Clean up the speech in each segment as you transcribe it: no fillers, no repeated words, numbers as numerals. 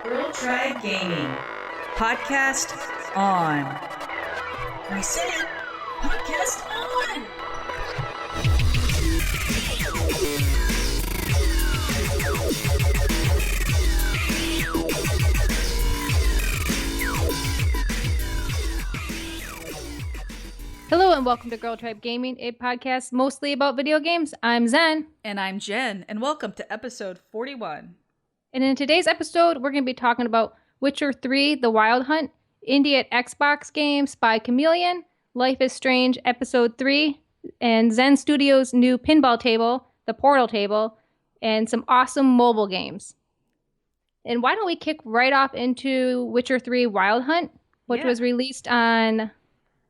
Girl Tribe Gaming. Podcast on. I said, podcast on. Hello and welcome to Girl Tribe Gaming, a podcast mostly about video games. I'm Zen. And I'm Jen, and welcome to episode 41. And in today's episode, we're going to be talking about Witcher 3, The Wild Hunt, indie at Xbox game Spy Chameleon, Life is Strange Episode 3, and Zen Studios' new pinball table, the Portal table, and some awesome mobile games. And why don't we kick right off into Witcher 3 Wild Hunt, which was released on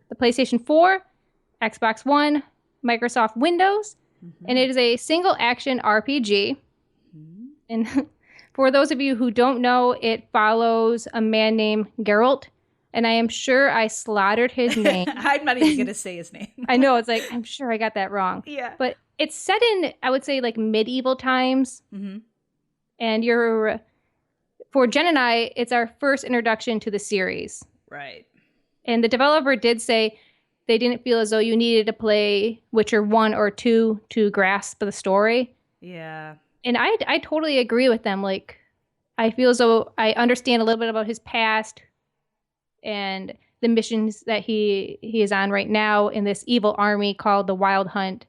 the PlayStation 4, Xbox One, Microsoft Windows, and it is a single action RPG. And for those of you who don't know, it follows a man named Geralt, and I am sure I slaughtered his name. I'm not even going to say his name. I know, it's like, I'm sure I got that wrong. Yeah. But it's set in, I would say, like medieval times. And for Jen and I, it's our first introduction to the series. Right. And the developer did say they didn't feel as though you needed to play Witcher 1 or 2 to grasp the story. Yeah. And I totally agree with them. Like, I feel as though I understand a little bit about his past and the missions that he is on right now in this evil army called the Wild Hunt.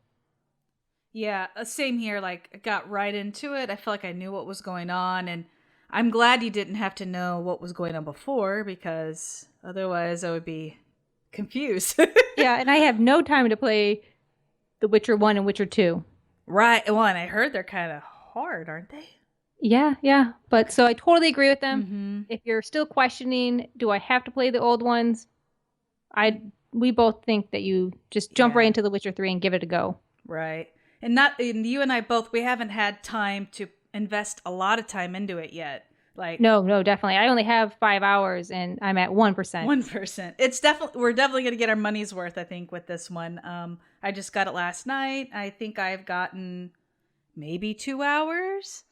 Yeah, same here. Like, I got right into it. I felt like I knew what was going on, and I'm glad you didn't have to know what was going on before, because otherwise I would be confused. Yeah, and I have no time to play The Witcher 1 and Witcher 2. Right. Well, and I heard they're kind of hard, aren't they? Yeah. But so I totally agree with them. If you're still questioning, do I have to play the old ones? We both think that you just jump right into The Witcher 3 and give it a go. Right. And you and I both, we haven't had time to invest a lot of time into it yet. Like, no, definitely. I only have 5 hours and I'm at 1%. 1%. We're definitely going to get our money's worth, I think, with this one. I just got it last night. I think I've gotten maybe 2 hours.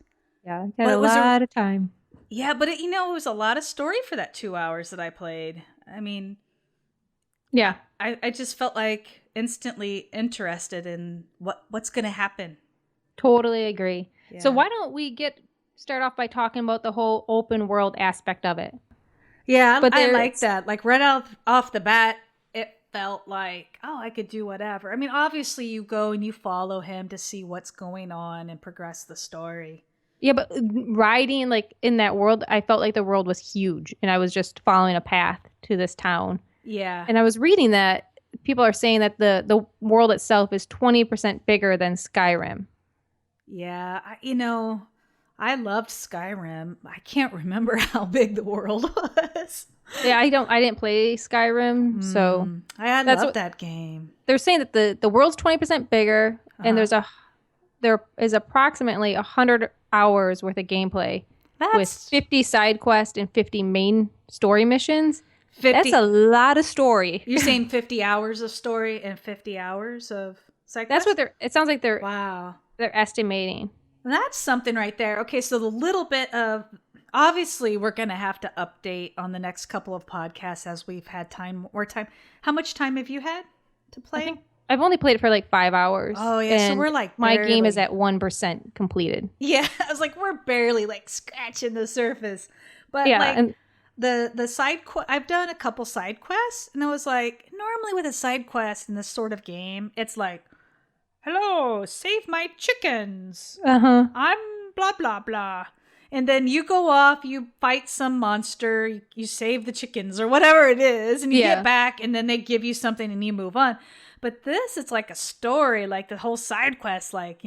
Yeah, got a lot of time. Yeah, but it was a lot of story for that 2 hours that I played. I mean, yeah, I just felt like instantly interested in what's going to happen. Totally agree. Yeah. So why don't we start off by talking about the whole open world aspect of it? Yeah, but I like that. Like right off the bat, it felt like, oh, I could do whatever. I mean, obviously you go and you follow him to see what's going on and progress the story. Yeah, but riding like in that world, I felt like the world was huge and I was just following a path to this town. Yeah. And I was reading that people are saying that the world itself is 20% bigger than Skyrim. Yeah, I loved Skyrim. I can't remember how big the world was. Yeah, I didn't play Skyrim, so I loved that game. They're saying that the world's 20% bigger, and there is approximately 100 hours worth of gameplay with 50 side quests and 50 main story missions. 50, that's a lot of story. You're saying 50 hours of story and 50 hours of side quests? That's what it sounds like they're estimating. That's something right there. Okay, so the little bit of, obviously we're going to have to update on the next couple of podcasts as we've had more time. How much time have you had to play? I think I've only played it for like 5 hours. Oh yeah, so we're like my game is at 1% completed. Yeah, I was like, we're barely like scratching the surface. But yeah, like and the side I've done a couple side quests, and I was like, normally with a side quest in this sort of game, it's like, hello, save my chickens. I'm blah, blah, blah. And then you go off, you fight some monster, you save the chickens or whatever it is, and you get back, and then they give you something and you move on. But this, it's like a story, like the whole side quest, like,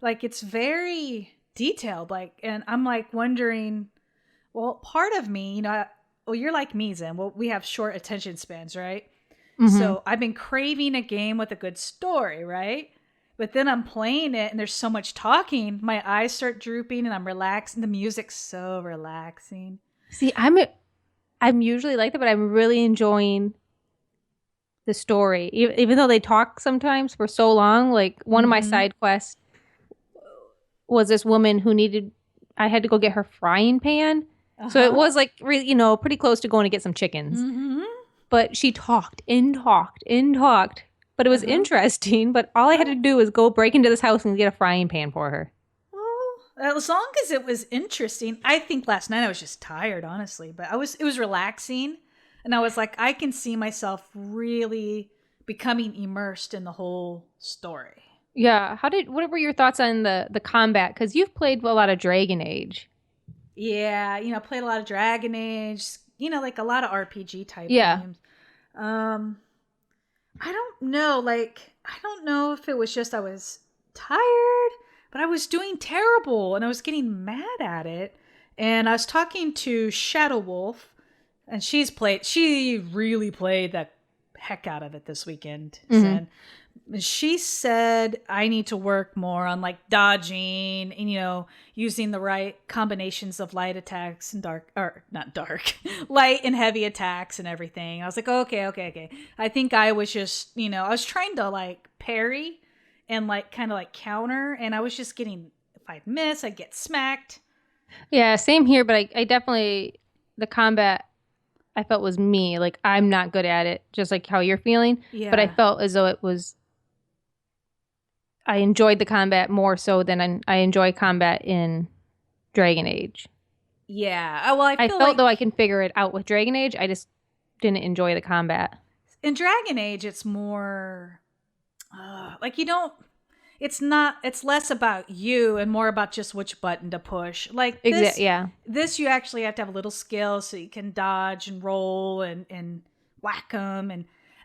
like it's very detailed. Like, and I'm like wondering, well, part of me, you're like me, Zen. Well, we have short attention spans, right? So I've been craving a game with a good story, right? But then I'm playing it and there's so much talking, my eyes start drooping and I'm relaxed, and the music's so relaxing. See, I'm usually like that, but I'm really enjoying the story. Even though they talk sometimes for so long, like one of my side quests was this woman who I had to go get her frying pan. So it was like, really, pretty close to going to get some chickens. Mm-hmm. But she talked and talked and talked. But it was interesting. But all I had to do was go break into this house and get a frying pan for her. Well, as long as it was interesting. I think last night I was just tired, honestly. But it was relaxing. And I was like, I can see myself really becoming immersed in the whole story. Yeah. What were your thoughts on the combat? Because you've played a lot of Dragon Age. Yeah, played a lot of Dragon Age, like a lot of RPG type games. I don't know, I don't know if it was just I was tired, but I was doing terrible and I was getting mad at it. And I was talking to Shadow Wolf, and she really played the heck out of it this weekend. And she said I need to work more on like dodging and using the right combinations of light attacks and light and heavy attacks and everything. I was like, okay. I think I was just I was trying to like parry and like kind of like counter, and I was just getting, if I'd miss, I'd get smacked. Yeah, same here, but I definitely, the combat I felt was me. Like, I'm not good at it, just like how you're feeling. Yeah. But I felt as though I enjoyed the combat more so than I enjoy combat in Dragon Age. Yeah. Well, I felt like, though I can figure it out with Dragon Age, I just didn't enjoy the combat. In Dragon Age, it's more it's less about you and more about just which button to push. Like this, this you actually have to have a little skill so you can dodge and roll and whack them.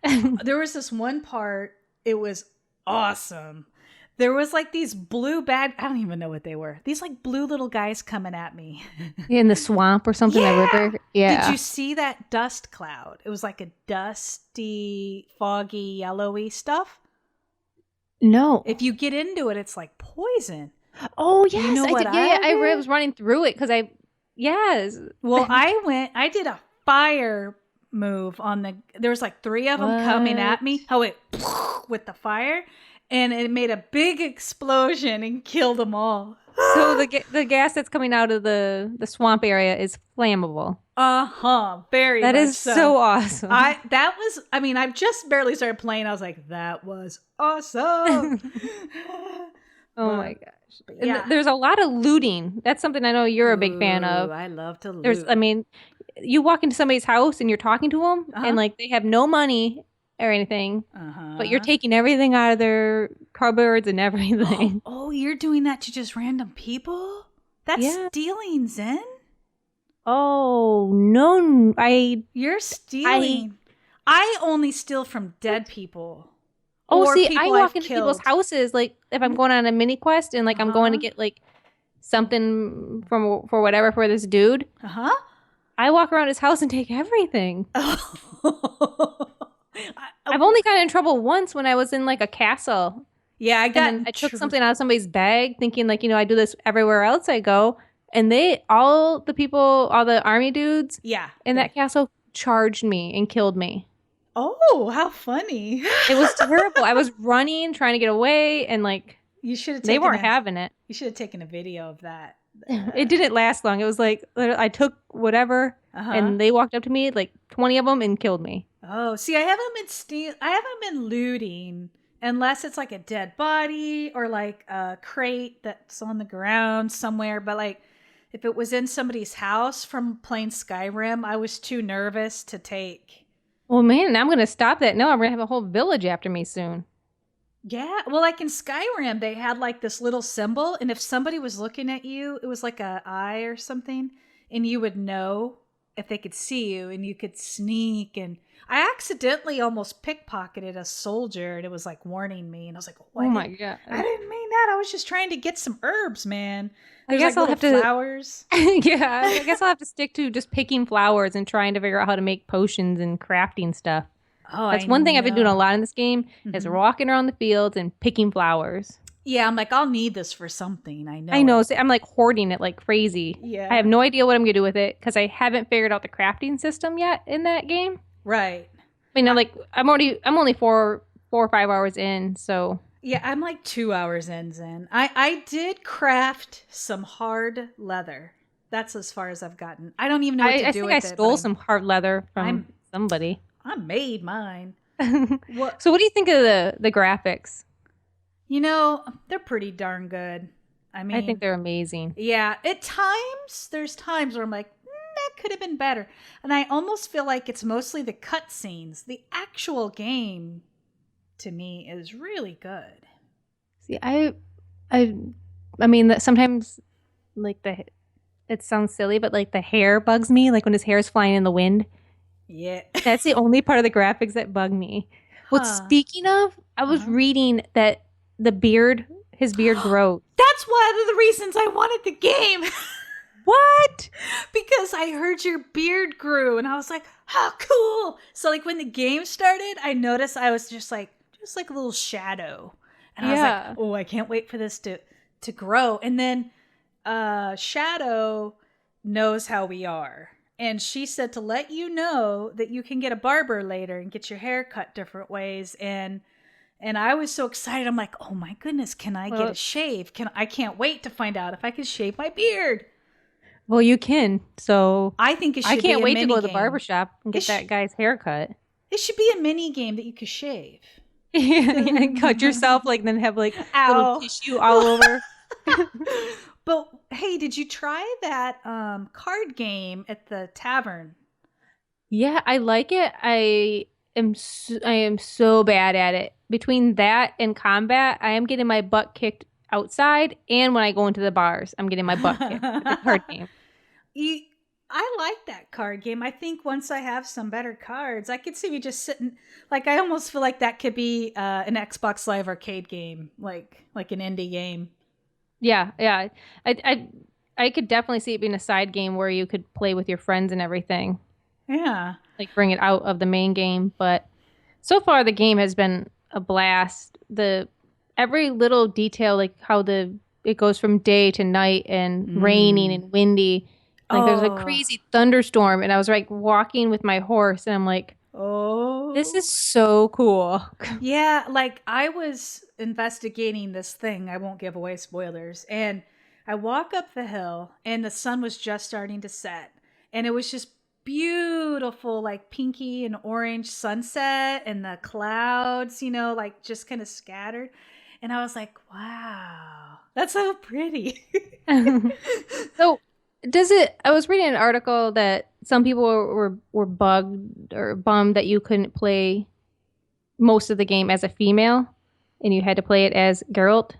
And there was this one part, it was awesome. There was like these I don't even know what they were. These like blue little guys coming at me. In the swamp or something, the river. Yeah. Did you see that dust cloud? It was like a dusty, foggy, yellowy stuff. No. If you get into it, it's like poison. Oh, yes. You know I what did. Yeah, I was running through it because yes. Well, I did a fire move there was like 3 of them coming at me. I went with the fire, and it made a big explosion and killed them all. So the gas that's coming out of the swamp area is flammable. Very That much is so awesome. I've just barely started playing. I was like, that was awesome. My gosh. Yeah. There's a lot of looting. That's something I know you're a big fan of. I love to loot. You walk into somebody's house and you're talking to them and like they have no money or anything, but you're taking everything out of their cupboards and everything. Oh, you're doing that to just random people? That's stealing, Zen. Oh, no. You're stealing. I only steal from dead people. Oh, see, I walk into people's houses, like, if I'm going on a mini quest and, like, I'm going to get, like, something for whatever for this dude. I walk around his house and take everything. I've only gotten in trouble once when I was in, like, a castle. Yeah, I took something out of somebody's bag thinking, like, I do this everywhere else I go. And all the army dudes in that castle charged me and killed me. Oh, how funny. It was terrible. I was running, trying to get away, and like they weren't having it. You should have taken a video of that. It didn't last long. It was like I took whatever and they walked up to me, like 20 of them, and killed me. Oh, see, I haven't been looting unless it's like a dead body or like a crate that's on the ground somewhere. But like if it was in somebody's house from playing Skyrim, I was too nervous to take. Well, man, I'm going to stop that. No, I'm going to have a whole village after me soon. Yeah. Well, like in Skyrim, they had like this little symbol. And if somebody was looking at you, it was like an eye or something. And you would know if they could see you and you could sneak. And I accidentally almost pickpocketed a soldier and it was like warning me. And I was like, oh my God. I didn't mean that. I was just trying to get some herbs, man. There's I guess like I'll have to flowers. Yeah, I guess I'll have to stick to just picking flowers and trying to figure out how to make potions and crafting stuff. Oh, that's one thing I've been doing a lot in this game is walking around the fields and picking flowers. Yeah, I'm like, I'll need this for something. I know. So I'm like hoarding it like crazy. Yeah. I have no idea what I'm going to do with it because I haven't figured out the crafting system yet in that game. Right. I mean, like I'm only 4 or 5 hours in, so. Yeah, I'm like 2 hours in, Zen. I did craft some hard leather. That's as far as I've gotten. I don't even know what to do with it. I think I stole some hard leather from somebody. I made mine. So what do you think of the graphics? You know, they're pretty darn good. I mean, I think they're amazing. Yeah, there's times where I'm like, that could have been better. And I almost feel like it's mostly the cutscenes. The actual game, to me, is really good. See, I mean that sometimes, like it sounds silly, but like the hair bugs me. Like when his hair is flying in the wind. Yeah, that's the only part of the graphics that bug me. Well, speaking of, I was reading that his beard grows. That's one of the reasons I wanted the game. What? Because I heard your beard grew, and I was like, how cool. So like when the game started, I noticed I was just like a little shadow. And I was like, oh, I can't wait for this to grow. And then Shadow knows how we are. And she said to let you know that you can get a barber later and get your hair cut different ways. And I was so excited. I'm like, oh my goodness, can I get a shave? I can't wait to find out if I can shave my beard. Well, you can. So I think it should I can't be wait to go to the barbershop and get that guy's haircut. It should be a mini game that you could shave. And cut yourself, like then have like little tissue all over. But hey, did you try that card game at the tavern? Yeah, I like it. I am so bad at it. Between that and combat, I am getting my butt kicked outside, and when I go into the bars, I'm getting my butt kicked with the card game. I like that card game. I think once I have some better cards, I could see me just sitting. Like I almost feel like that could be an Xbox Live Arcade game, like an indie game. Yeah. I could definitely see it being a side game where you could play with your friends and everything. Yeah. Like bring it out of the main game. But so far the game has been a blast. Every little detail, like how it goes from day to night and raining and windy. Like there's a crazy thunderstorm, and I was like walking with my horse, and I'm like, oh, this is so cool. Yeah, like I was investigating this thing. I won't give away spoilers. And I walk up the hill, and the sun was just starting to set, and it was just beautiful, like pinky and orange sunset, and the clouds, like just kind of scattered. And I was like, wow, that's so pretty. So I was reading an article that some people were bugged or bummed that you couldn't play most of the game as a female and you had to play it as Geralt.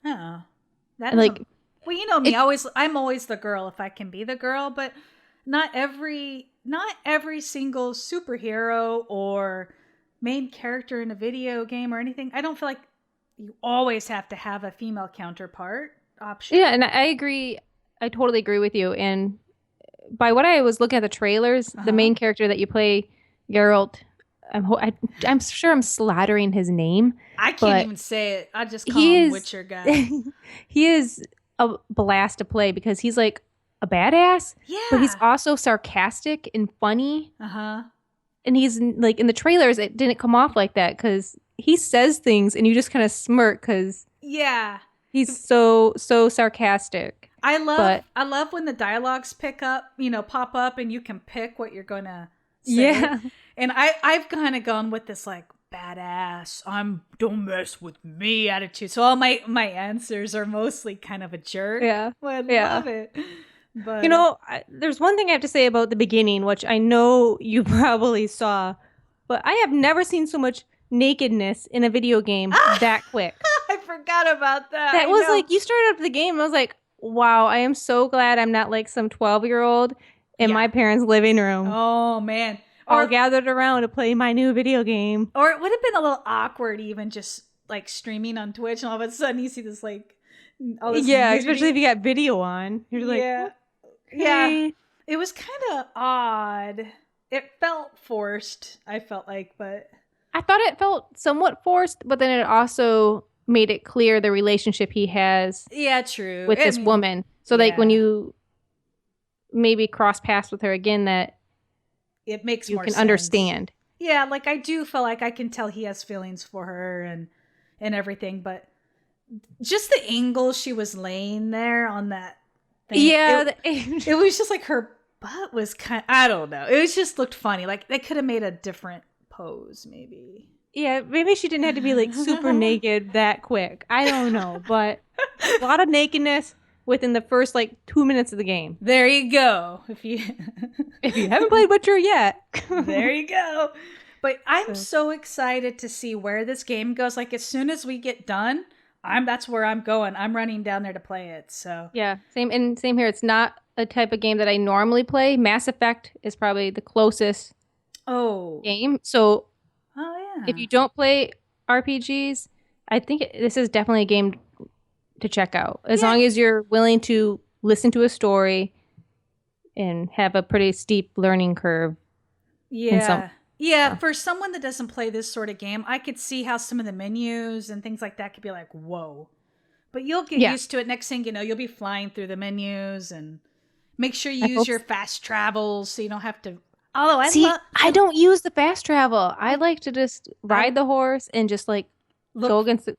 Oh, that like, well, you know me, I'm always the girl if I can be the girl, but not every single superhero or main character in a video game or anything. I don't feel like you always have to have a female counterpart option. Yeah, and I agree. I totally agree with you. And by what I was looking at the trailers, the main character that you play, Geralt, I'm sure I'm slaughtering his name. I can't even say it. I just call him Witcher guy. He is a blast to play because he's like a badass. Yeah. But he's also sarcastic and funny. Uh-huh. And he's like in the trailers, it didn't come off like that because he says things and you just kind of smirk because he's so sarcastic. I love when the dialogues pop up and you can pick what you're gonna say. Yeah. And I've kind of gone with this like badass, don't mess with me attitude. So all my answers are mostly kind of a jerk. Yeah. Well, I love it. But there's one thing I have to say about the beginning, which I know you probably saw, but I have never seen so much nakedness in a video game that quick. I forgot about that. That was like, you started up the game and I was like, wow, I am so glad I'm not like some 12-year-old in my parents' living room. Oh, man. All gathered around to play my new video game. Or it would have been a little awkward even just like streaming on Twitch and all of a sudden you see this like... all this nudity. Especially if you got video on. You're like... Yeah. It was kind of odd. It felt forced, I felt like, but... I thought it felt somewhat forced, but then it also made it clear the relationship he has true. with this woman. So like when you maybe cross paths with her again, that it makes more sense. You can understand. Yeah, like I do feel like I can tell he has feelings for her and everything, but just the angle she was laying there on that thing. Yeah. It was just like her butt was I don't know. It was just looked funny. Like they could have made a different pose maybe. Yeah, maybe she didn't have to be like super naked that quick. I don't know, but a lot of nakedness within the first like 2 minutes of the game. There you go. If you haven't played Witcher yet. There you go. But I'm so excited to see where this game goes. Like as soon as we get done, that's where I'm going. I'm running down there to play it. So yeah, same here. It's not a type of game that I normally play. Mass Effect is probably the closest game. So if you don't play RPGs, I think this is definitely a game to check out. As long as you're willing to listen to a story and have a pretty steep learning curve. Yeah, for someone that doesn't play this sort of game, I could see how some of the menus and things like that could be like, whoa. But you'll get used to it. Next thing you know, you'll be flying through the menus and make sure you use your fast travels so you don't have to... Although I don't use the fast travel. I like to just ride the horse and just like go against the,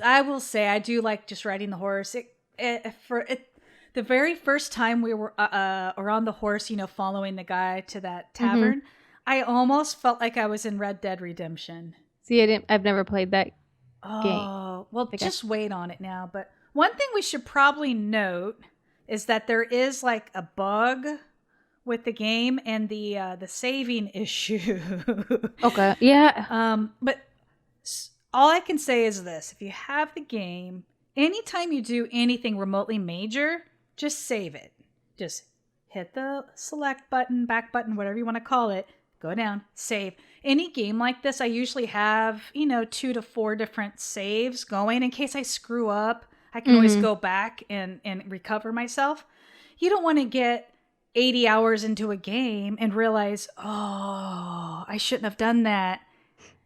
I will say I do like just riding the horse. The very first time we were on the horse, following the guy to that tavern, I almost felt like I was in Red Dead Redemption. See, I've never played that game. Oh, well, just wait on it now. But one thing we should probably note is that there is like a bug with the game and the saving issue. Okay. Yeah. But all I can say is this: if you have the game, anytime you do anything remotely major, just save it. Just hit the select button, back button, whatever you want to call it. Go down, save. Any game like this, I usually have 2 to 4 different saves going in case I screw up. I can always go back and recover myself. You don't want to get 80 hours into a game and realize, I shouldn't have done that.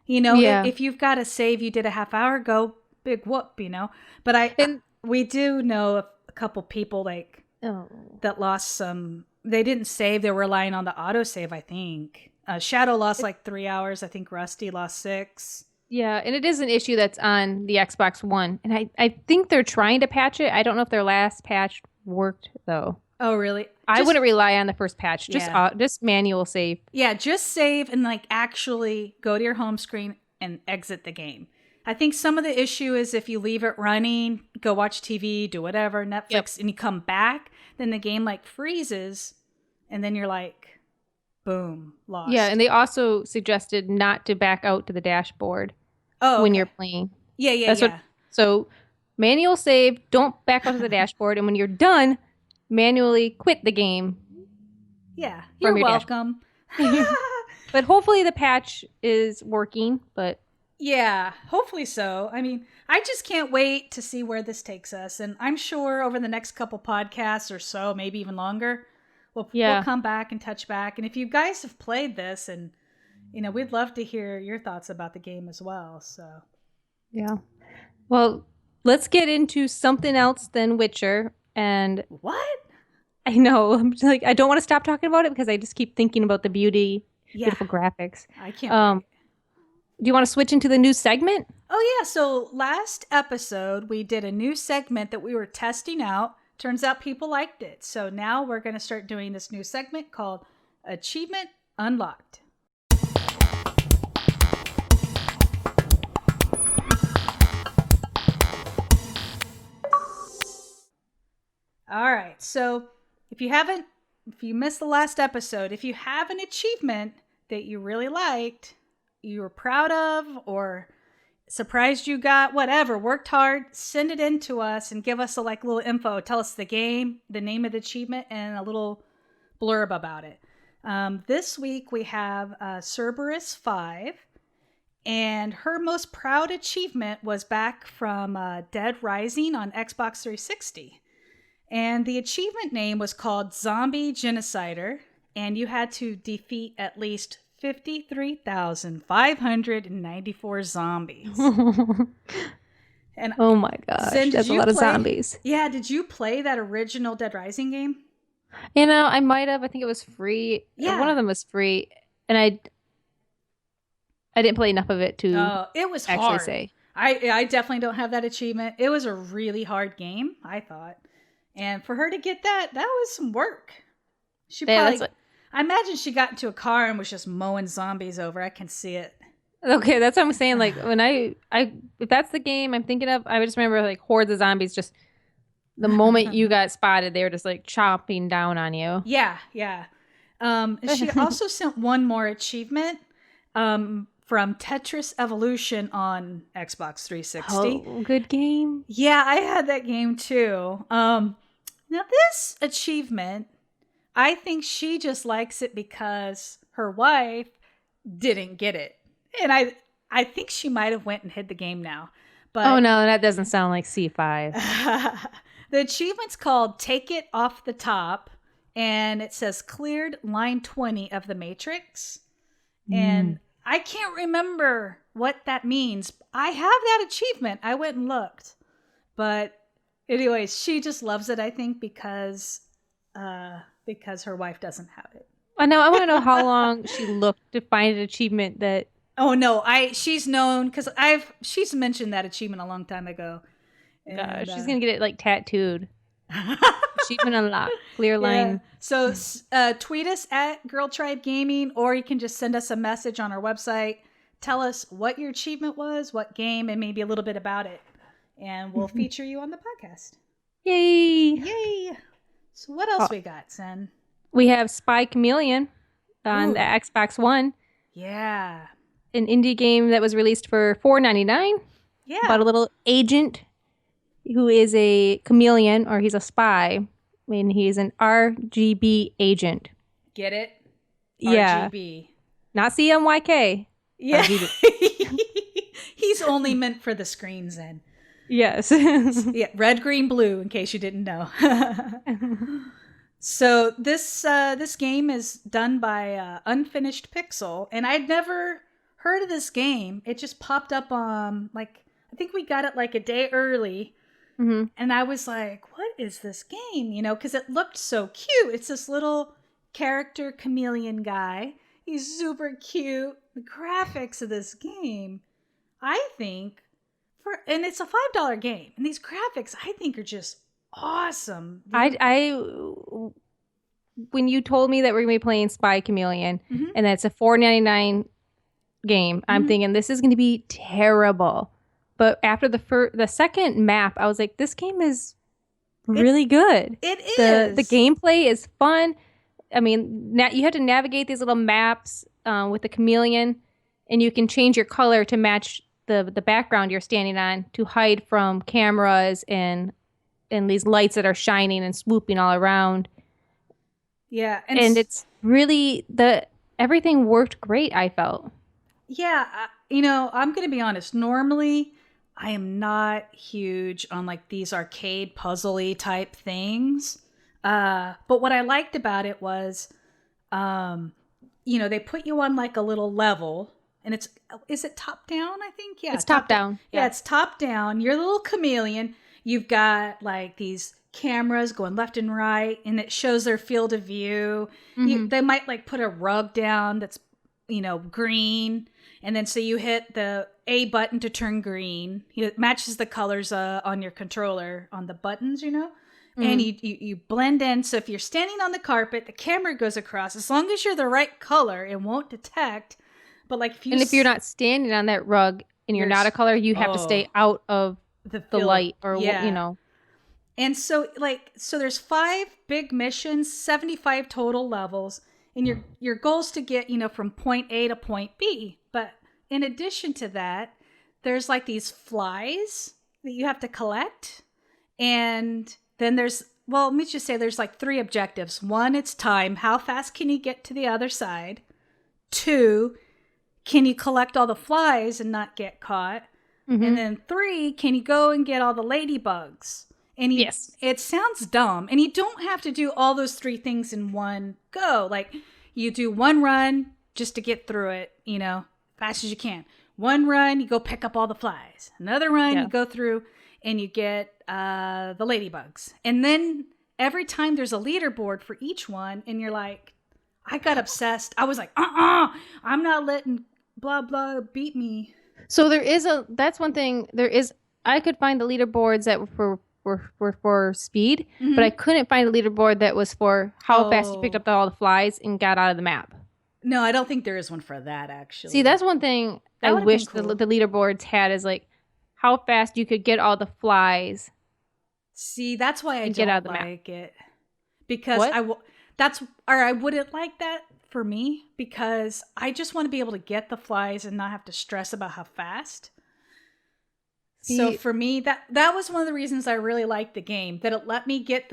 If you've got a save you did a half hour ago, big whoop, But we do know a couple people that lost some. They didn't save. They were relying on the autosave, I think. Shadow lost like 3 hours. I think Rusty lost 6. Yeah, and it is an issue that's on the Xbox One. And I think they're trying to patch it. I don't know if their last patch worked, though. Oh, really? I wouldn't rely on the first patch. Just manual save. Yeah, just save and actually go to your home screen and exit the game. I think some of the issue is if you leave it running, go watch TV, do whatever, Netflix, and you come back, then the game freezes, and then you're like, boom, lost. Yeah, and they also suggested not to back out to the dashboard when you're playing. Yeah. So manual save, don't back out to the dashboard, and when you're done, manually quit the game. Yeah, you're welcome. But hopefully the patch is working, but... Yeah, hopefully so. I mean, I just can't wait to see where this takes us. And I'm sure over the next couple podcasts or so, maybe even longer, we'll come back and touch back. And if you guys have played this, and we'd love to hear your thoughts about the game as well. So, yeah. Well, let's get into something else than Witcher. And what? I know. I'm just I don't want to stop talking about it because I just keep thinking about the beautiful graphics. I can't. Do you want to switch into the new segment? Oh, yeah. So last episode, we did a new segment that we were testing out. Turns out people liked it. So now we're going to start doing this new segment called Achievement Unlocked. All right. So if you missed the last episode, if you have an achievement that you really liked, you were proud of, or surprised you got, whatever, worked hard, send it in to us and give us a little info. Tell us the game, the name of the achievement, and a little blurb about it. This week we have Cerberus 5, and her most proud achievement was back from Dead Rising on Xbox 360. And the achievement name was called Zombie Genocider, and you had to defeat at least 53,594 zombies. And oh my gosh, Zen, that's a lot of zombies. Yeah, did you play that original Dead Rising game? I might have. I think it was free. Yeah. One of them was free, and I didn't play enough of it to it was actually hard. say. I definitely don't have that achievement. It was a really hard game, I thought. And for her to get that was some work. She Yeah, probably, I imagine she got into a car and was just mowing zombies over. I can see it. Okay, that's what I'm saying. Like when I if that's the game I'm thinking of, I just remember like hordes of zombies just the moment you got spotted, they were just like chopping down on you. Yeah. She also sent one more achievement from Tetris Evolution on Xbox 360. Oh, good game. Yeah, I had that game too. Now this achievement, I think she just likes it because her wife didn't get it. And I think she might have went and hid the game now. But oh no, that doesn't sound like C5. The achievement's called Take It Off the Top, and it says cleared line 20 of the Matrix. And I can't remember what that means. I have that achievement. I went and looked. But anyways, she just loves it, I think, because her wife doesn't have it. I know. I want to know how long she looked to find an achievement that. Oh no, she's known because she's mentioned that achievement a long time ago. And, she's gonna get it like tattooed. Achievement unlocked. Clear line. Yeah. So tweet us at Girl Tribe Gaming, or you can just send us a message on our website. Tell us what your achievement was, what game, and maybe a little bit about it, and we'll feature you on the podcast. Yay! So what else we got, Zen? We have Spy Chameleon on the Xbox One. Yeah. An indie game that was released for $4.99. Yeah. About a little agent who is a chameleon, or he's a spy, and he's an RGB agent. Get it? Yeah. RGB. Not CMYK. Yeah. RGB. He's only meant for the screens then. Yes. Yeah, red, green, blue, in case you didn't know. So this game is done by Unfinished Pixel, and I'd never heard of this game. It just popped up on, like, I think we got it like a day early. Mm-hmm. And I was like, what is this game? You know, because it looked so cute. It's this little character chameleon guy. He's super cute. The graphics of this game, I think, and it's a $5 game. And these graphics, I think, are just awesome. When you told me that we're going to be playing Spy Chameleon, and that's a $4.99 game, I'm thinking this is going to be terrible. But after the second map, I was like, this game is really good. It is. The gameplay is fun. I mean, you have to navigate these little maps with the chameleon, and you can change your color to match the background you're standing on to hide from cameras and these lights that are shining and swooping all around. Yeah. And it's really, everything worked great, I felt. Yeah. You know, I'm going to be honest. Normally, I am not huge on like these arcade puzzle-y type things. But what I liked about it was, you know, they put you on like a little level, and is it top down? I think. Yeah. It's top down. Yeah, it's top down. You're a little chameleon. You've got like these cameras going left and right, and it shows their field of view. They might like put a rug down that's, you know, green. And then so you hit the A button to turn green. It matches the colors on your controller on the buttons, you know? And you blend in. So if you're standing on the carpet, the camera goes across. As long as you're the right color, it won't detect. But like if you're not standing on that rug and you're not a color, you have to stay out of the light or, you know. And so there's 5 big missions, 75 total levels. And your goal is to get, you know, from point A to point B. But in addition to that, there's like these flies that you have to collect. And then let me just say there's like 3 objectives. 1, it's time. How fast can you get to the other side? 2, can you collect all the flies and not get caught? And then 3, can you go and get all the ladybugs? And it sounds dumb. And you don't have to do all those 3 things in one go. Like, you do one run just to get through it, you know, fast as you can. One run, you go pick up all the flies. Another run, you go through and you get the ladybugs. And then every time there's a leaderboard for each one, and you're like, I got obsessed. I was like, I'm not letting blah, blah beat me. So that's one thing. I could find the leaderboards that were were for speed, but I couldn't find a leaderboard that was for how fast you picked up all the flies and got out of the map. No, I don't think there is one for that, actually. See, that's one thing I wish cool. the leaderboards had is like how fast you could get all the flies. See, that's why I don't like it. Because I wouldn't like that for me because I just want to be able to get the flies and not have to stress about how fast. So for me, that was one of the reasons I really liked the game, that it let me get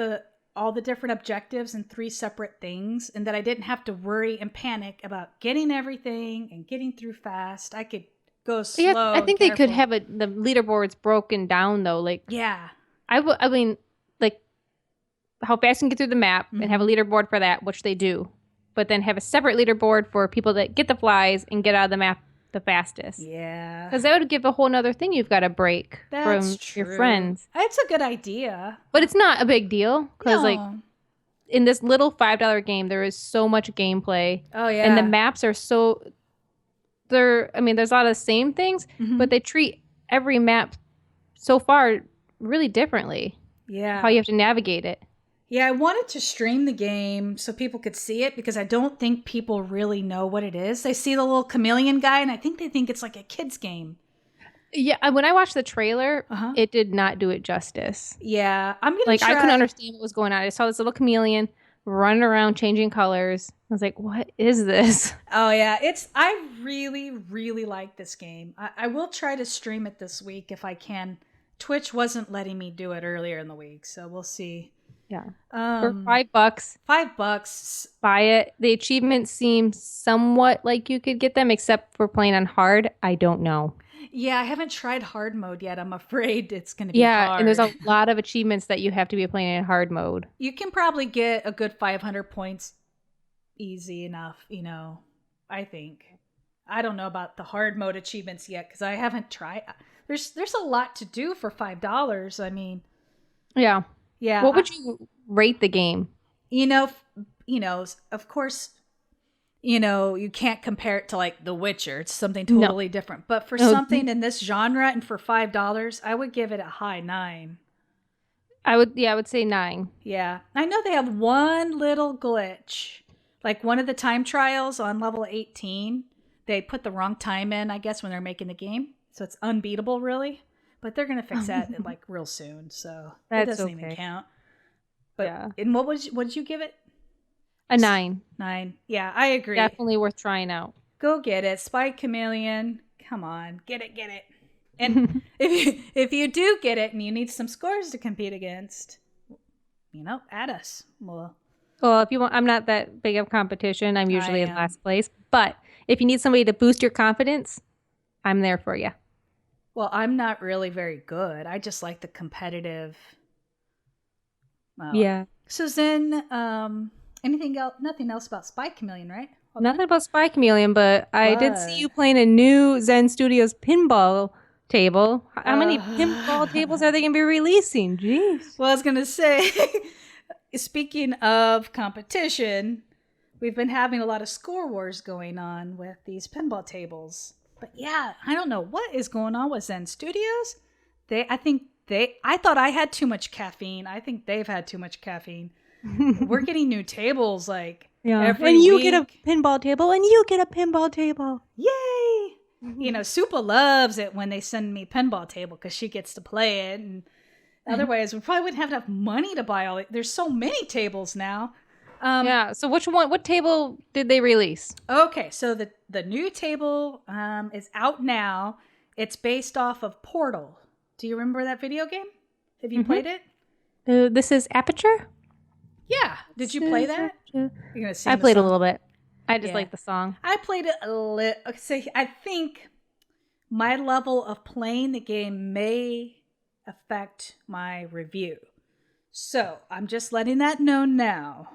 all the different objectives in 3 separate things, and that I didn't have to worry and panic about getting everything and getting through fast. I could go slow. Yeah, I think they could have the leaderboards broken down though. Like I mean, like how fast you can get through the map and have a leaderboard for that, which they do, but then have a separate leaderboard for people that get the flies and get out of the map the fastest. Yeah. Because that would give a whole nother thing you've got to break from your friends. It's a good idea. But it's not a big deal. Because like in this little $5 game, there is so much gameplay. Oh, yeah. And the maps are so... there's a lot of the same things, but they treat every map so far really differently. Yeah. How you have to navigate it. Yeah, I wanted to stream the game so people could see it because I don't think people really know what it is. They see the little chameleon guy and I think they think it's like a kid's game. Yeah, when I watched the trailer, it did not do it justice. Yeah, I'm going to try. I couldn't understand what was going on. I saw this little chameleon running around changing colors. I was like, what is this? Oh, yeah. I really, really like this game. I will try to stream it this week if I can. Twitch wasn't letting me do it earlier in the week, so we'll see. Yeah. For $5. $5. Buy it. The achievements seem somewhat like you could get them, except for playing on hard. I don't know. Yeah, I haven't tried hard mode yet. I'm afraid it's going to be hard. Yeah, and there's a lot of achievements that you have to be playing in hard mode. You can probably get a good 500 points easy enough, I think. I don't know about the hard mode achievements yet because I haven't tried. There's a lot to do for $5. I mean. Yeah. Yeah. What would you rate the game? Of course, you can't compare it to like The Witcher. It's something totally different. But for something in this genre and for $5, I would give it a high 9. I would say 9. Yeah. I know they have one little glitch. Like one of the time trials on level 18, they put the wrong time in, I guess, when they're making the game. So it's unbeatable, really. But they're going to fix that like real soon, so it doesn't even count. But and what did you give it? A 9. 9. Yeah, I agree. Definitely worth trying out. Go get it. Spy Chameleon. Come on. Get it. And if you do get it and you need some scores to compete against, add us. Well, if you want, I'm not that big of competition. I'm usually in last place. But if you need somebody to boost your confidence, I'm there for you. Well, I'm not really very good. I just like the competitive. Yeah. So Zen, anything else? Nothing else about Spy Chameleon, right? Nothing about Spy Chameleon, but I did see you playing a new Zen Studios Pinball table. How many pinball tables are they going to be releasing? Jeez. Well, I was going to say, speaking of competition, we've been having a lot of score wars going on with these pinball tables. But yeah, I don't know what is going on with Zen Studios. I thought I had too much caffeine. I think they've had too much caffeine. We're getting new tables like every week. And you get a pinball table and you get a pinball table. Yay! Supa loves it when they send me pinball table because she gets to play it. And otherwise, we probably wouldn't have enough money to buy all it. There's so many tables now. So what table did they release? Okay, so the new table is out now. It's based off of Portal. Do you remember that video game? Have you played it? This is Aperture? Yeah. Did you play that? I played a little bit. I just like the song. I played it a little. So I think my level of playing the game may affect my review. So I'm just letting that known now.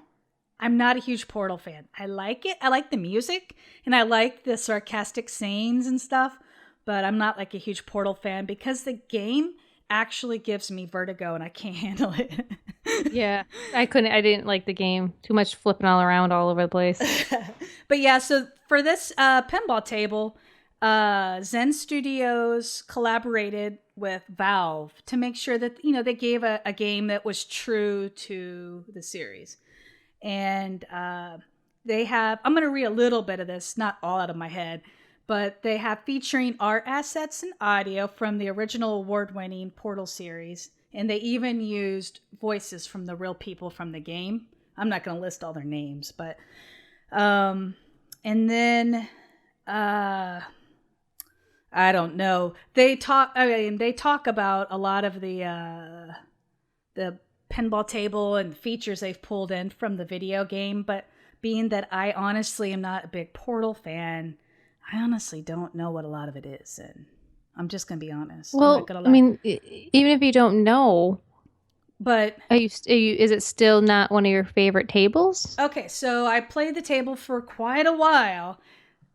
I'm not a huge Portal fan. I like it. I like the music and I like the sarcastic sayings and stuff, but I'm not like a huge Portal fan because the game actually gives me vertigo and I can't handle it. Yeah, I didn't like the game. Too much flipping all around all over the place. But yeah, so for this pinball table, Zen Studios collaborated with Valve to make sure that, they gave a game that was true to the series. And they have, I'm going to read a little bit of this, not all out of my head, but they have featuring art assets and audio from the original award-winning Portal series. And they even used voices from the real people from the game. I'm not going to list all their names, but, and then, I don't know. They talk about a lot of the pinball table and features they've pulled in from the video game. But being that I honestly am not a big Portal fan, I honestly don't know what a lot of it is. And I'm just going to be honest. Well, I mean, even if you don't know, but is it still not one of your favorite tables? Okay, so I played the table for quite a while.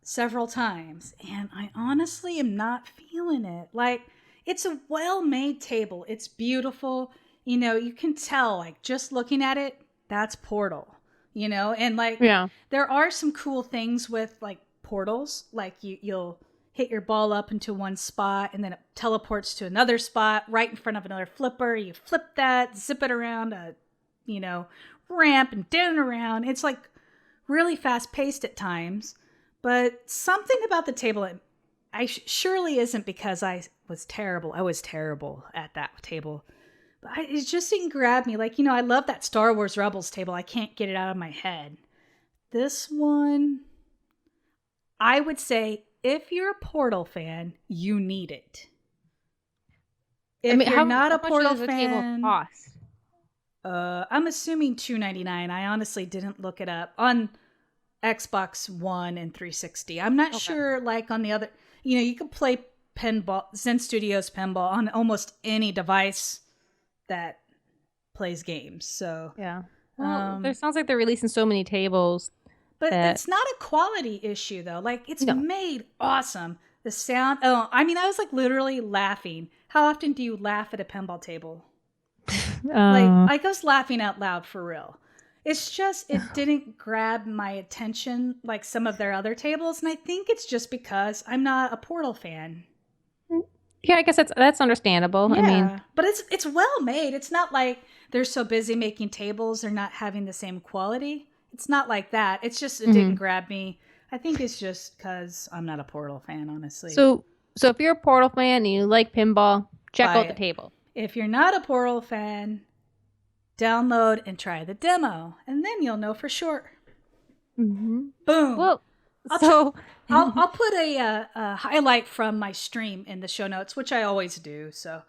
Several times, and I honestly am not feeling it. Like, it's a well-made table. It's beautiful. You can tell, like, just looking at it, that's Portal, and like, there are some cool things with like portals. Like you'll hit your ball up into one spot and then it teleports to another spot right in front of another flipper. You flip that, zip it around a, ramp and down and around. It's like really fast paced at times. But something about the table, surely isn't because I was terrible. I was terrible at that table. But it just didn't grab me. Like, I love that Star Wars Rebels table. I can't get it out of my head. This one, I would say, if you're a Portal fan, you need it. If you're not a Portal fan, table cost? I'm assuming $2.99. I honestly didn't look it up on Xbox One and 360. I'm not sure, like on the other, you can play pinball, Zen Studios Pinball on almost any device that plays games. So yeah, well, there sounds like they're releasing so many tables, but it's not a quality issue though. Like it's made awesome. The sound. Oh, I mean, I was like literally laughing. How often do you laugh at a pinball table? I was laughing out loud for real. It's just, it didn't grab my attention like some of their other tables. And I think it's just because I'm not a Portal fan. Yeah, I guess that's understandable. Yeah, I mean, but it's well made. It's not like they're so busy making tables, they're not having the same quality. It's not like that. It's just, it didn't grab me. I think it's just because I'm not a Portal fan, honestly. So if you're a Portal fan and you like pinball, check out the table. If you're not a Portal fan, download and try the demo, and then you'll know for sure. Mm-hmm. Boom. Well, I'll put a highlight from my stream in the show notes, which I always do. So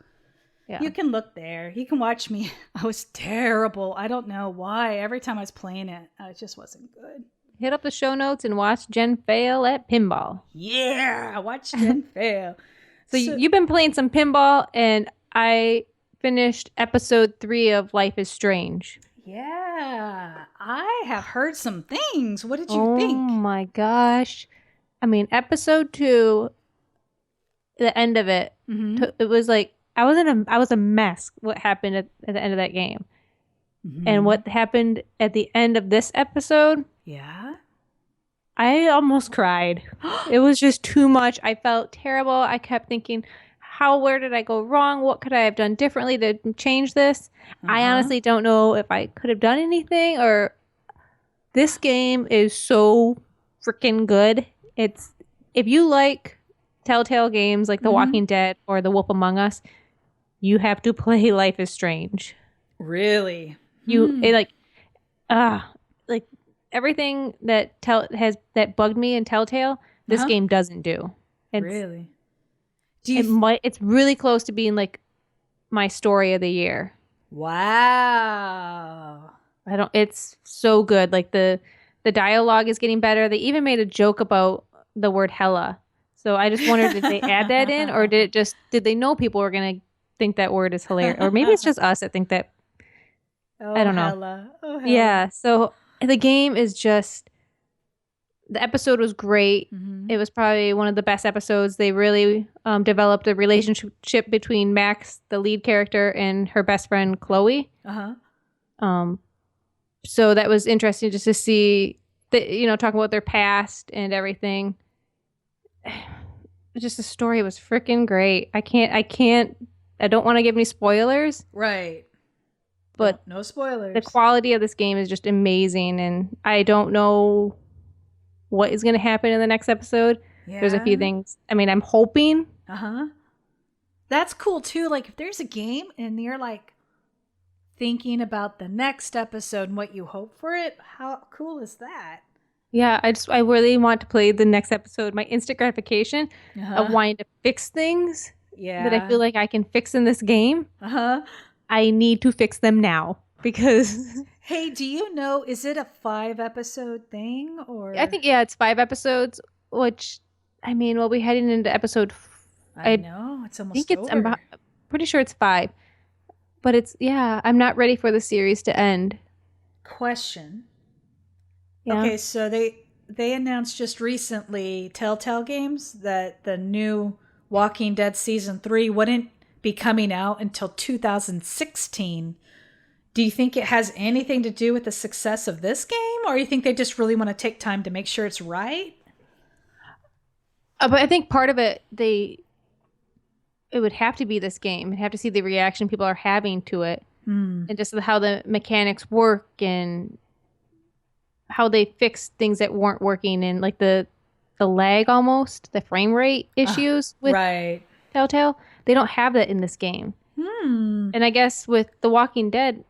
you can look there. You can watch me. I was terrible. I don't know why. Every time I was playing it, I just wasn't good. Hit up the show notes and watch Jen fail at pinball. Yeah, watch Jen fail. So you've been playing some pinball, and I finished episode 3 of Life is Strange. Yeah, I have heard some things. What did you think? Oh my gosh. I mean, episode 2, the end of it, it was like, I was a mess what happened at the end of that game. And what happened at the end of this episode. Yeah. I almost cried. It was just too much. I felt terrible. I kept thinking, where did I go wrong? What could I have done differently to change this? I honestly don't know if I could have done anything, or this game is so freaking good. If you like Telltale games like The Walking Dead or The Wolf Among Us, you have to play Life is Strange. Really? Like everything that that bugged me in Telltale, this game doesn't do. Really? It's really close to being like my story of the year. Wow. It's so good. Like the dialogue is getting better. They even made a joke about the word hella. So I just wondered, did they add that in, or did they know people were going to think that word is hilarious? Or maybe it's just us that think that. I don't know. Hella. Oh, hella. Yeah. So the game is just, the episode was great. It was probably one of the best episodes. They really developed a relationship between Max, the lead character, and her best friend, Chloe. So that was interesting just to see, talking about their past and everything. just the story was freaking great. I don't want to give any spoilers. Right. But no spoilers. The quality of this game is just amazing, and I don't know what is going to happen in the next episode. Yeah. There's a few things. I mean, I'm hoping. That's cool too. Like if there's a game and you're like thinking about the next episode and what you hope for it, how cool is that? Yeah, I really want to play the next episode. My instant gratification of wanting to fix things that I feel like I can fix in this game. I need to fix them now because. Hey, do you know? Is it a 5-episode thing or? I think it's 5 episodes. Which, I mean, we'll be heading into episode. I know it's almost. I'm pretty sure it's 5, but I'm not ready for the series to end. Question. Yeah. Okay, so they announced just recently, Telltale Games, that the new Walking Dead season 3 wouldn't be coming out until 2016. Do you think it has anything to do with the success of this game, or you think they just really want to take time to make sure it's right? But I think part of it, it would have to be this game. You'd have to see the reaction people are having to it, and just how the mechanics work and how they fix things that weren't working, and like the lag, almost the frame rate issues with Telltale. They don't have that in this game. And I guess with The Walking Dead,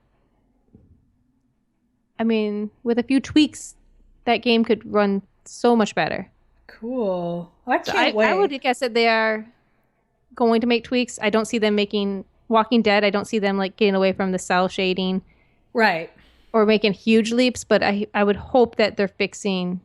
I mean, with a few tweaks, that game could run so much better. Cool. I can't wait. I would guess that they are going to make tweaks. I don't see them making Walking Dead. I don't see them like getting away from the cell shading. Right. Or making huge leaps, but I would hope that they're fixing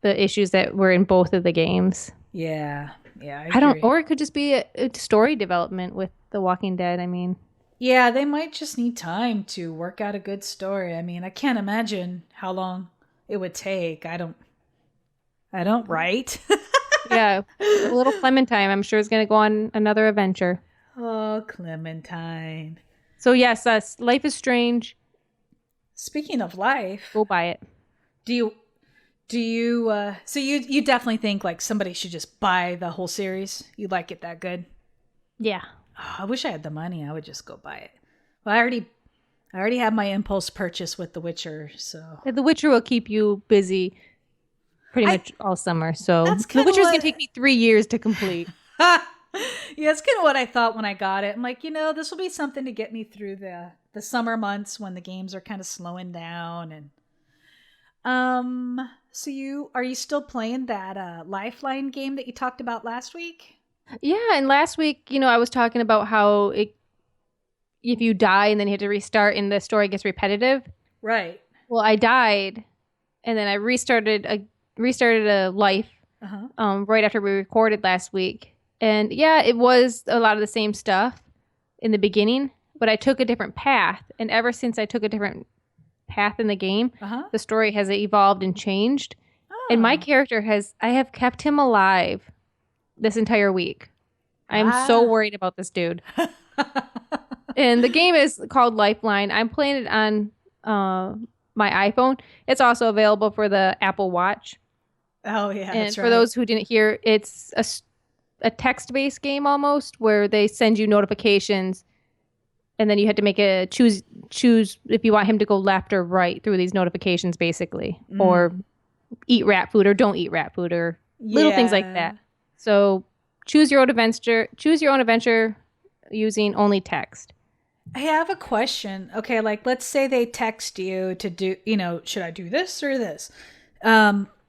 the issues that were in both of the games. Yeah. Yeah, I don't, or it could just be a story development with The Walking Dead. I mean, yeah, they might just need time to work out a good story. I mean, I can't imagine how long it would take. I don't write. Yeah, a little Clementine, I'm sure, is going to go on another adventure. Oh, Clementine. So yes, Life is Strange. Speaking of life, go buy it. Do you so you definitely think like somebody should just buy the whole series? You like it that good? Yeah. Oh, I wish I had the money. I would just go buy it. Well, I already have my impulse purchase with The Witcher, so The Witcher will keep you busy pretty much all summer. So The Witcher's gonna take me 3 years to complete. Yeah, it's kind of what I thought when I got it. I'm like, this will be something to get me through the summer months when the games are kind of slowing down. And so are you still playing that LifeLine game that you talked about last week? Yeah, and last week, I was talking about how if you die and then you have to restart and the story gets repetitive. Right. Well, I died, and then I restarted a life right after we recorded last week. And yeah, it was a lot of the same stuff in the beginning, but I took a different path. And ever since I took a different path in the game, the story has evolved and changed. Oh. And my character I have kept him alive this entire week. I am so worried about this dude. And the game is called LifeLine. I'm playing it on my iPhone. It's also available for the Apple Watch. Oh, yeah. And for those who didn't hear, it's a text-based game almost, where they send you notifications, and then you had to make a choose if you want him to go left or right through these notifications, basically, or eat rat food or don't eat rat food, or little things like that. So choose your own adventure using only text. I have a question. Okay, like let's say they text you to do, should I do this or this?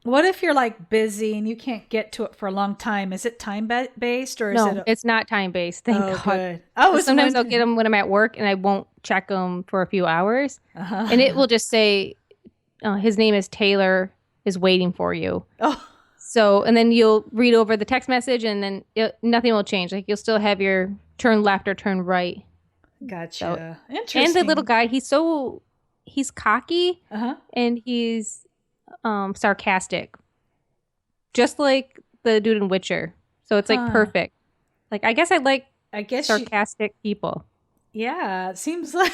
What if you're like busy and you can't get to it for a long time? Is it time based or is it? No, it's not time based. Thank God. Good. Oh, sometimes I'll get them when I'm at work and I won't check them for a few hours, and it will just say, "His name is Taylor, is waiting for you." Oh. So, and then you'll read over the text message, and then nothing will change. Like you'll still have your turn left or turn right. Gotcha. So, interesting. And the little guy, he's cocky, and he's sarcastic, just like the dude in Witcher. So it's like perfect. Like I guess sarcastic people. Yeah, it seems like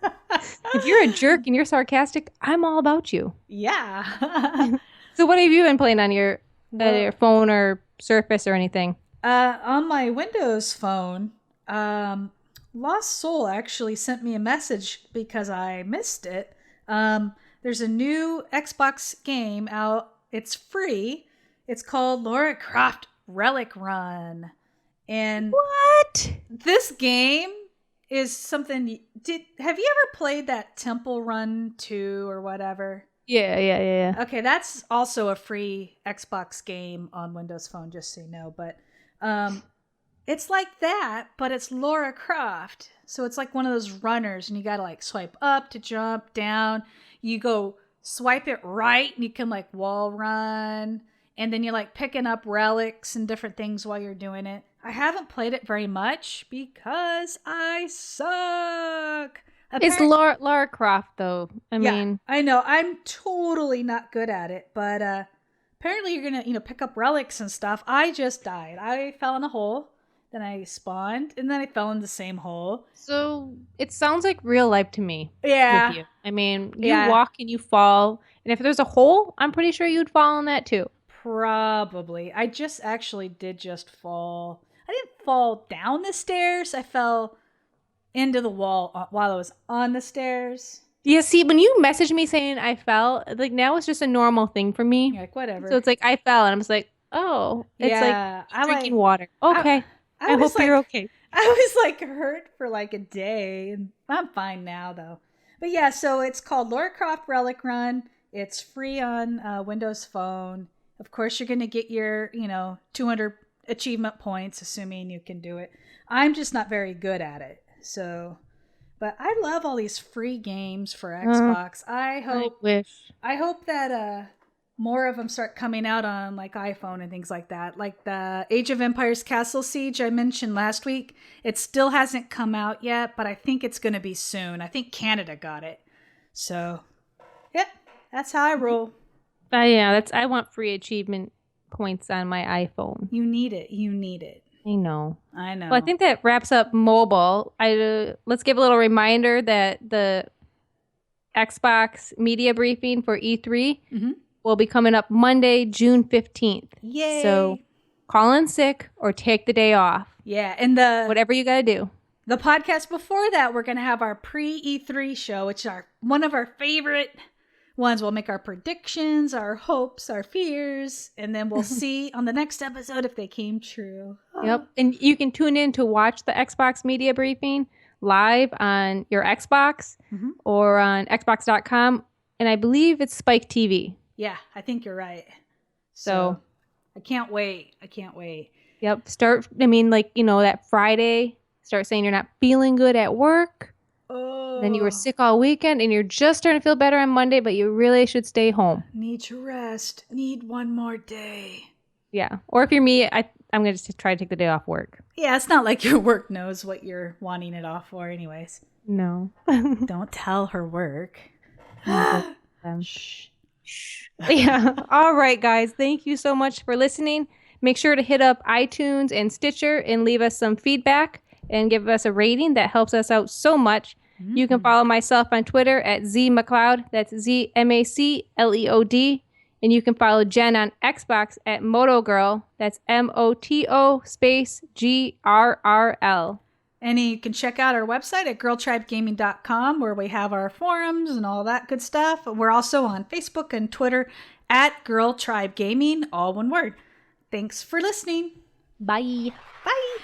if you're a jerk and you're sarcastic, I'm all about you. Yeah. So what have you been playing on your Your phone or Surface or anything? On my Windows phone, Lost Soul actually sent me a message because I missed it. There's a new Xbox game out. It's free. It's called Lara Croft Relic Run. And what? This game is something. Have you ever played that Temple Run 2 or whatever? Yeah. Okay, that's also a free Xbox game on Windows Phone, just so you know. But it's like that, but it's Lara Croft. So it's like one of those runners, and you got to like swipe up to jump down. You go swipe it right, and you can like wall run. And then you're like picking up relics and different things while you're doing it. I haven't played it very much because I suck. It's Lara Croft, though. I mean, I know. I'm totally not good at it, but apparently you're gonna, pick up relics and stuff. I just died. I fell in a hole, then I spawned, and then I fell in the same hole. So it sounds like real life to me. Yeah. With you. I mean, you walk and you fall, and if there's a hole, I'm pretty sure you'd fall in that too. Probably. I did just fall. I didn't fall down the stairs. I fell into the wall while I was on the stairs. Yeah, see, when you messaged me saying I fell, like now it's just a normal thing for me. You're like, whatever. So it's like I fell, and I'm just like, oh, it's like drinking water. Okay, I hope you're okay. I was like hurt for like a day, and I'm fine now though. But yeah, so it's called Lara Croft Relic Run. It's free on Windows Phone. Of course, you're going to get your, 200 achievement points, assuming you can do it. I'm just not very good at it. So, but I love all these free games for Xbox. I hope that more of them start coming out on like iPhone and things like that. Like the Age of Empires Castle Siege I mentioned last week. It still hasn't come out yet, but I think it's going to be soon. I think Canada got it. So, yep, that's how I roll. Yeah, I want free achievement points on my iPhone. You need it. I know. Well, I think that wraps up mobile. Let's give a little reminder that the Xbox media briefing for E3 will be coming up Monday, June 15th. Yay! So call in sick or take the day off. Yeah, and whatever you got to do. The podcast before that, we're going to have our pre-E3 show, which is one of our favorite ones. We'll make our predictions, our hopes, our fears, and then we'll see on the next episode if they came true. Yep. And you can tune in to watch the Xbox media briefing live on your Xbox or on Xbox.com. And I believe it's Spike TV. Yeah, I think you're right. So I can't wait. Yep. That Friday, start saying you're not feeling good at work. Oh. Then you were sick all weekend and you're just starting to feel better on Monday, but you really should stay home. Need to rest. Need one more day. Yeah. Or if you're me, I'm going to just try to take the day off work. Yeah, it's not like your work knows what you're wanting it off for anyways. No. Don't tell her work. Shh. Yeah. All right, guys. Thank you so much for listening. Make sure to hit up iTunes and Stitcher and leave us some feedback and give us a rating. That helps us out so much. You can follow myself on Twitter at ZMacLeod. That's ZMACLEOD. And you can follow Jen on Xbox at MotoGirl. That's MOTO space GRRL. And you can check out our website at girltribegaming.com where we have our forums and all that good stuff. We're also on Facebook and Twitter at Girl Tribe Gaming, all one word. Thanks for listening. Bye. Bye.